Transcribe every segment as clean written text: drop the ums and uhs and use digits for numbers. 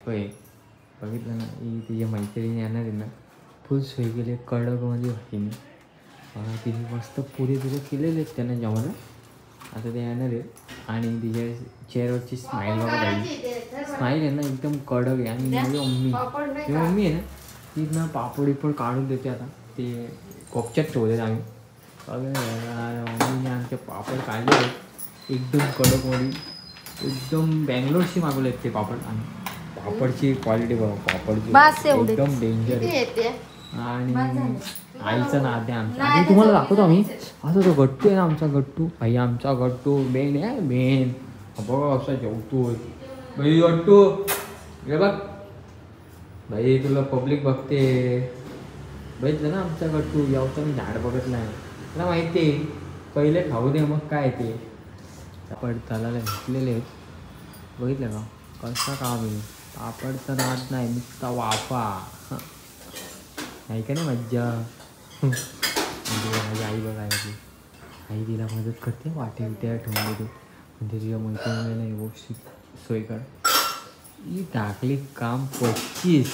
आहे. बघितलं ना, ही तिच्या मैत्रिणी येणार आहे ना, फुल सोय केली कडकमध्ये भाजीने. तिने मस्त पुरे केलेले आहेत त्यांना जेवण. आता ते येणार आहे आणि तिच्या चेहऱ्यावरची स्माईल बघा भाई, स्माईल आहे ना एकदम कडक आहे. आणि माझी मम्मी आहे ना, ती ना पापड पण काढून देते. आता ते कोपच्यात ठेवले आम्ही. मम्मीने आमचे पापड काढले आहेत एकदम कडकमध्ये, एकदम बँगलोरशी मागवले आहेत ते पापड. आणि पापडची क्वालिटी बघा, पापडची एकदम डेंजर आहे. आणि आईचा नाद आहे आमचा. आणि तुम्हाला दाखवतो आम्ही. आता तो गट्टू आहे ना, आमचा गट्टू भाई, आमचा गट्टू बेन आहे बेन. बघा असा जेवतोय भाई गट्टू. हे बघ भाई, तुला पब्लिक बघते. बघितलं ना आमचा गट्टू यावचं. मी झाड बघत नाही, तुला माहिती आहे. पहिले खाऊ दे मग काय ते. पापड तलाला घेतलेले आहेत बघितलं का, कसा काम आहे. पापडचा नाद नाही, नुसता वाफा. नाही का नाही मज्जा. म्हणजे माझी आई बघा, आई तिला मदत करते, वाटे बिट्या ठेवून देते. म्हणजे तिच्या मैत्रिणीला नाही व्यवस्थित सोय कर. ही टाकली काम 25.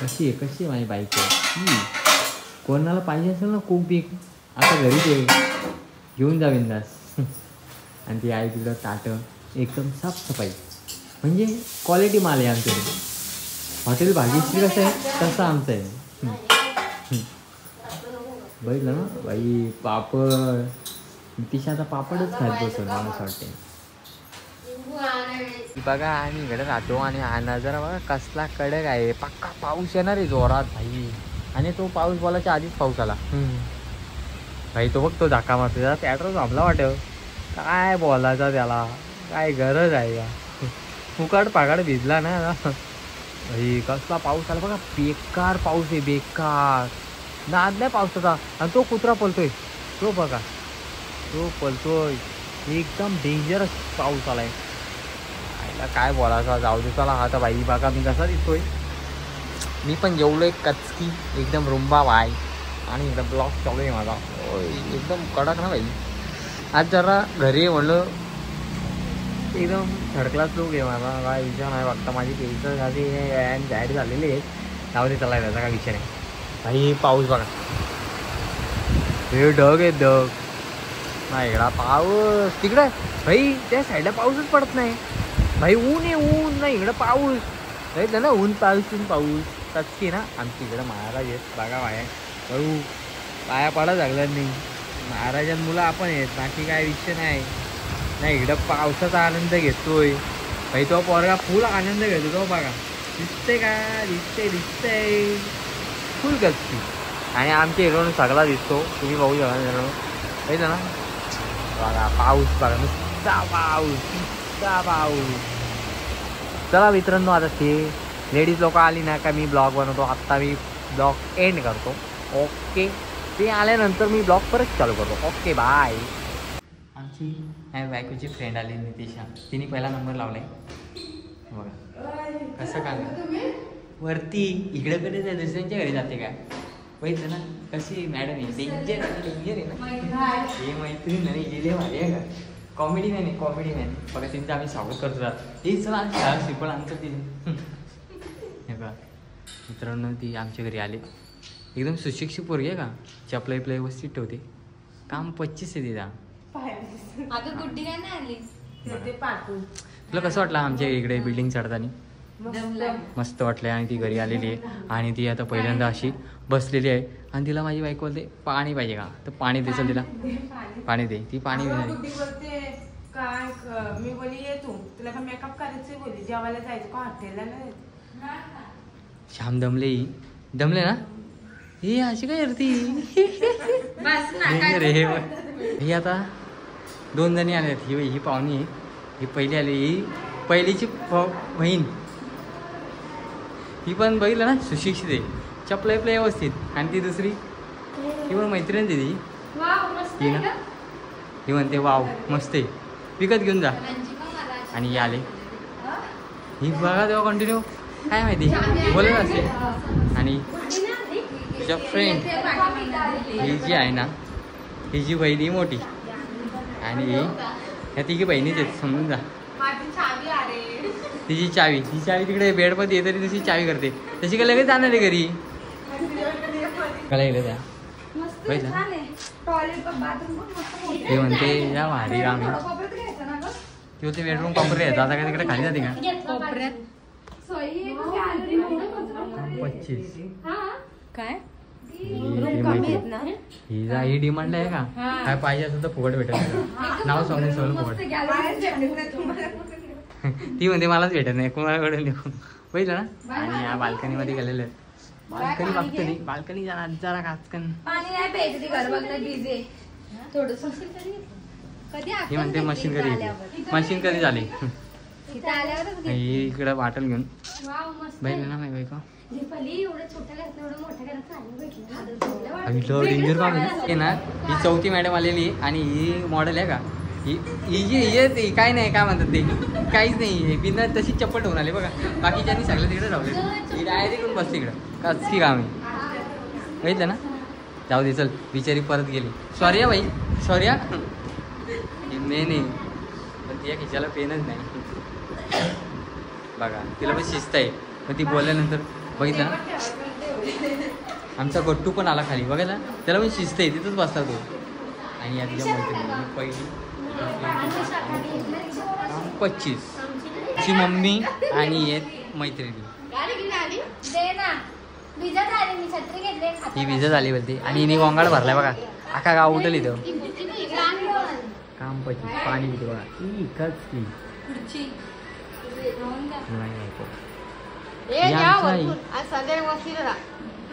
कशी आहे माझी बाईक आहे. कोणाला पाहिजे असेल ना खूप एक, आता घरीच आहे, घेऊन जा बिंदास. आणि ती आई तिकडं ताटं एकदम साफसफाई, म्हणजे क्वालिटी माल आहे आमच्याकडे. हॉटेल भाजीश्री कसं आहे तसं आमचं आहे. बघितलं ना बाई, पापड तिच्या आता पापडच खायचं बसवलं मला असं वाटते. बघा आम्ही इकडे राहतो आणि हा नजारा बघा कसला कडक आहे. पक्का पाऊस येणार आहे जोरात भाई. आणि तो पाऊस बोलायच्या आधीच पाऊस आला भाई. तो बघ तो धक्का मारतो, त्याला पॅट्रोल थांबला वाटतं. काय बोलायचा त्याला, काय गरज आहे का. फुकाट पाकाड भिजला ना भाई. कसला पाऊस आला बघा, बेकार पाऊस आहे बेकार. नाद नाही पावसाचा. आणि तो कुत्रा पळतोय, तो बघा तो पळतोय. एकदम डेंजरस पाऊस आलाय. काय बोलायचा, जाऊ दे चला. आता भाई बघा मी कसा दिसतोय. मी पण जेवलो एक कचकी एकदम रुंबा भाई. आणि एकदम ब्लॉक चालू आहे माझा एकदम कडक ना भाई. आज जरा घरी म्हणलं एकदम थर्ड क्लास लोक आहे माझा. काय विचार नाही बघता, माझी केस आधी जाहीर झालेली आहे. जाऊ दे चला, त्याचा काय विचार आहे भाई. पाऊस बघा, हे ढग आहे ढग. नाही इकडा पाऊस, तिकडे भाई त्या साईडला पाऊसच पडत नाही भाई. ऊन आहे ऊन, नाही इकडं पाऊस. बघितलं ना, ऊन पाऊस कचकी ना आमची इकडं. महाराज आहेत बघा बाया, भाऊ पाया पडा लागलं नाही. महाराजां मुलं आपण आहेत, बाकी काय विषय नाही. नाही इकडं पावसाचा आनंद घेतोय भाई. तो पोरगा फुल आनंद घेतो तो बघा. दिसते का, दिसतंय फुल कचकी. आणि आमच्या हिरोन सगळा दिसतो, तुम्ही बघू शकता. बघितलं ना बघा पाऊस बघा, नुसता पाऊस. चला मित्रांनो, आता ते लेडीज लोक आली ना का मी ब्लॉग बनवतो. आत्ता मी ब्लॉग एंड करतो. ओके, ते आल्यानंतर मी ब्लॉग परत चालू करतो. Okay bye. आमची बायकोची फ्रेंड आली नितिशा, तिने पहिला नंबर लावलाय बघा. कसं काय वरती इकडे कडे दुसऱ्यांच्या घरी जाते काय. बघितलं ना कशी मॅडम आहे, डेंजर आहे ना. हे मैत्रीण नाही गेले भारी आहे का. कॉमेडी मॅन बघा. त्यांचं आम्ही स्वागत करतो राहत. हे चला शाळा शिकवण आमचं तिने. हे बघा मित्रांनो, ती आमच्या घरी आले. एकदम सुशिक्षित पोरगी आहे का. चपलाई व्यवस्थित ठेवते. काम 25 आहे तिचा. तुला कसं वाटलं आमच्या इकडे बिल्डिंग चढताना. मस्त वाटलं. आणि ती घरी आलेली आहे आणि ती आता पहिल्यांदा अशी बसलेली आहे. आणि तिला माझी बायको बोलते पाणी पाहिजे का, तर पाणी द्यायचं तिला. पाणी दे. ती पाणी काय मी बोली ये तू, तुला का मेकअप करायचं बोली, जेवायला जायचं का हॉटेलला नाही. श्याम दमले ना हे अशी काय करती रे. ही आता 2 जणी आल्यात. ही पाहुणी आहे, ही पहिली आली. ही पहिलीची बहीण. ही पण बघितलं ना सुशिक्षित आहे, चपला व्यवस्थित. आणि ती दुसरी ही पण मैत्रीण दिली. ही ना ही म्हणते वाव मस्त आहे, विकत घेऊन जा. आणि ही आले. ही बघा तेव्हा कंटिन्यू काय माहिती बोलत असते. आणि तुझ्या फ्रेंड ही जी आहे ना, ही जी बहिणी मोठी. आणि ह्या तिघी बहिणीच आहेत, समजून जा. तिची चावी तिकडे बेड मध्ये येते तरी तशी चावी करते. तशी काय लगेच जाणार आहे घरी. काय येईल त्या ते म्हणते या भारी आम्ही किंवा ते बेडरूम कॉम्प्रेट येतात. आता काय तिकडे खाली जाते का 25 काय ही डिमांड आहे का? काय पाहिजे असं तर फुकट भेटत. नाव सांगून सगळं फुकट. ती म्हणते मलाच भेटत नाही कोणाकडे देऊ बघितलं ना. आणि या बाल्कनी मध्ये गेलेले बाल्कनी बघतो नाही. बाल्कनी जरा काचकन ही म्हणते मशीन कधी झाली. इकडे बाटल घेऊन बघितलं ना माहिती का डेंजर काम आहे ना. ही 4थी मॅडम आलेली आणि ही मॉडेल आहे का ही जी काय नाही काय म्हणतात ते काहीच नाही. बिना तशी चप्पल ठेवून आले बघा. बाकीच्यांनी सगळं तिकडे राहले. ही डायरेक्ट येऊन बसते इकडं कसं काम आहे बघितलं ना. जाऊ दे चल बिचारी परत गेली. सॉरी बाई सॉरी नाही पण तिच्या खिशाला पेनच नाही बघा. तिला पण शिस्त आहे. पण ती बोलल्यानंतर बघितलं ना. आमचा गट्टू पण आला खाली बघायला. त्याला पण शिस्त आहे तिथंच बसला तो. आणि या तिच्या मैत्रिणी पहिली 25 ची मम्मी आणि एक मैत्रिणी ही विजत आली बोलते. आणि हिने गोंगाड भरलाय बघा. अख्खा गाव उठल इथं काम 25 पाणी पिते बघा.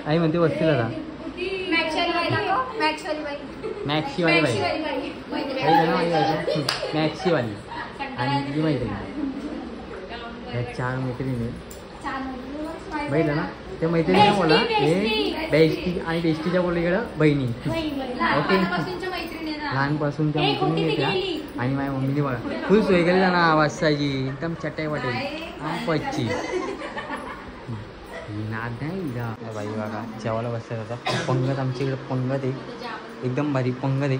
आई म्हणते वस्तीला जा मॅक्सीवाली बाई मॅक्सीवाली आणि तिची मैत्रिणी. या 4 मैत्रिणी बघितलं ना. त्या मैत्रिणीला बोला हे बेस्टी आणि बेस्टीच्या बोलली इकडं बहिणी. ओके लहानपासून त्या मैत्रिणी येत्या. आणि माझ्या मम्मीने बघा फुल सोय केली ना वाजताची एकदम चटई वाटेल 25 नाद नाही बाई बघा. जेवायला बसतात आता पंगत आमच्या इकडे पंगत आहे एकदम भारी पंगत आहे.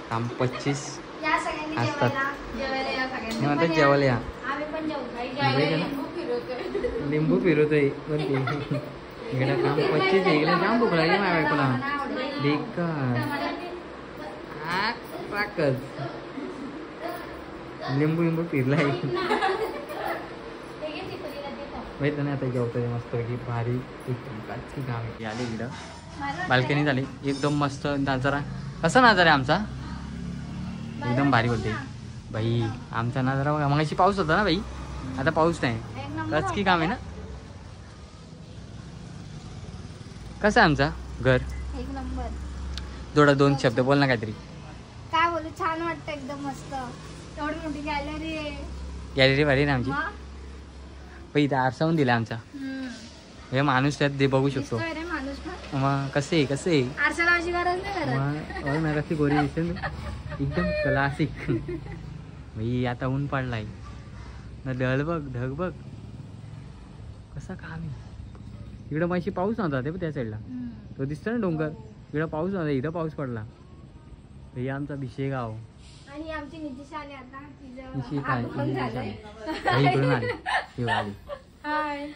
काम 25 असतात म्हणतात जेवायला या. लिंबू फिरवतोय पण ते इकडे काम 25 आहे. इकडे जाम भूक लागली माझ्या बायकोला बेकार लिंबू फिरलाय माहित नाही. आता जेवतोय मस्त की भारी काची काम आली इकडं बाल्कनी झाली एकदम मस्त नजारा. कसा नजारा आहे आमचा एकदम भारी बोलते बाई. आमचा नजारा बघा. मगाशी पाऊस होता ना बाई. आता पाऊस नाही. कचकी काम आहे ना. कसं आहे आमचा घर एक नंबर. थोडा 2 शब्द बोल ना काहीतरी. काय बोलू छान वाटतं एकदम मस्त. एवढी मोठी गॅलरी आहे. गॅलरी भारी ना आमची. पण इथं आरसावून दिला आमचा. हे माणूस त्यात ते बघू शकतो. मग कसे आरसा लावायची गरज नाही. कशी गोरी दिसते एकदम क्लासिक. भाई आता ऊन पडलाय ना. ढग बघ कसा काम आहे. इकडं माहिती पाऊस नव्हता ते पण त्या साईडला तो दिसतो ना डोंगर. इकडं पाऊस नव्हता इथं पाऊस पडला. हे आमचा भिशेगाव आणि आमची नितिशा आली आता. इकडून आली हाय.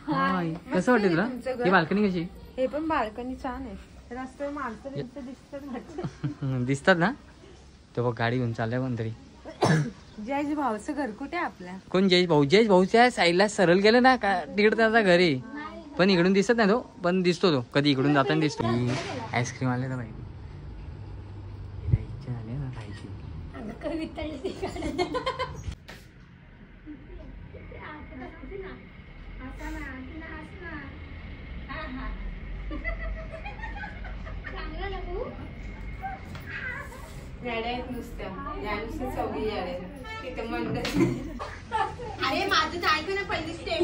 कसं वाटतं तुला ही बाल्कनी कशी. हे पण बाल्कनी छान आहे. रस्त्यावर माणसं दिसतात ना. तो बघ गाडी घेऊन चाललाय कोणतरी. जयेश भाऊचं घर कुठे आपल्या. कोण जयेश भाऊच्या साईडला सरळ गेलं ना का तिकडे त्याचा घर आहे. पण इकडून दिसत नाही तो पण दिसतो तो कधी इकडून जाताना दिसतो. आईस्क्रीम आले ना बाई. इच्छा झाली ना खायची. गाड्या आहेत नुसत्या नुसती चौघी गाड्या तिथे मंडळ. अरे माझं तर ऐकू ना पहिली स्टेप.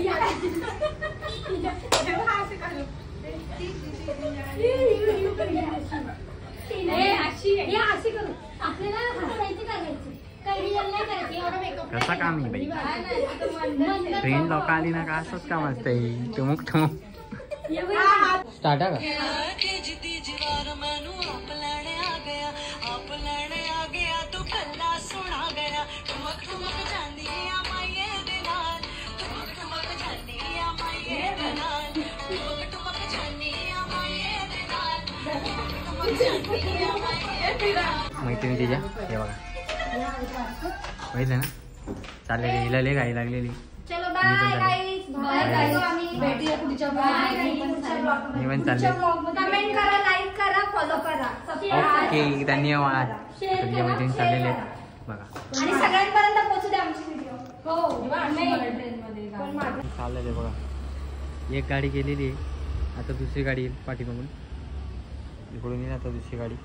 कसा काम आहे बाई. ट्रेन लोक आली ना का असंच काम असतंय. टमुक स्टार्ट आहे का. मैत्रिणी तिच्या हे बघा बघितलं ना चाललेली हिला लय घाई लागलेली चलो बाय गाईस भेटूया पुढच्या ब्लॉगमध्ये. मी पण चालले कमेंट करा, लाईक करा, फॉलो करा, सबस्क्राइब ओके धन्यवाद. तुझ्या मैत्रिणी चाललेले बघा आणि सगळ्यांपर्यंत पोहोचू द्या आमची व्हिडिओ. हो चाललेले बघा. एक गाडी गेलेली आहे, आता दुसरी गाडी येईल पाठीमागून इकडून येईल आता दुसरी गाडी.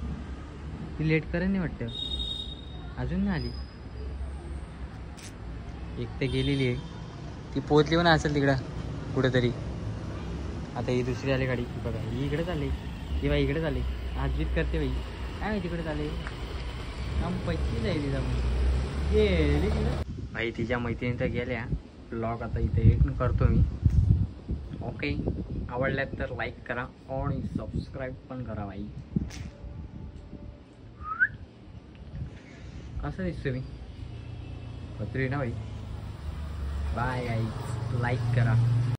ती लेट करेल नाही वाटतं, अजून नाही आली. एक तर गेलेली आहे, ती पोहोचली पण असेल तिकडं कुठेतरी. आता ही दुसरी आली गाडी बघा, ही इकडे चालली, ही बाई इकडे चालली, हातबीत करते बाई, काय माहिती तिकडे चालले. काम पैसे जाईल तिचा गेली भाई. तिच्या मैत्रिणी तर गेल्या. ब्लॉग आता इथे एंड करतो मी. ओके, आवडल्यात तर लाईक करा आणि सबस्क्राईब पण करा भाई. कसं दिसतो मी पत्री ना भाई. बाय गाईज, लाईक करा.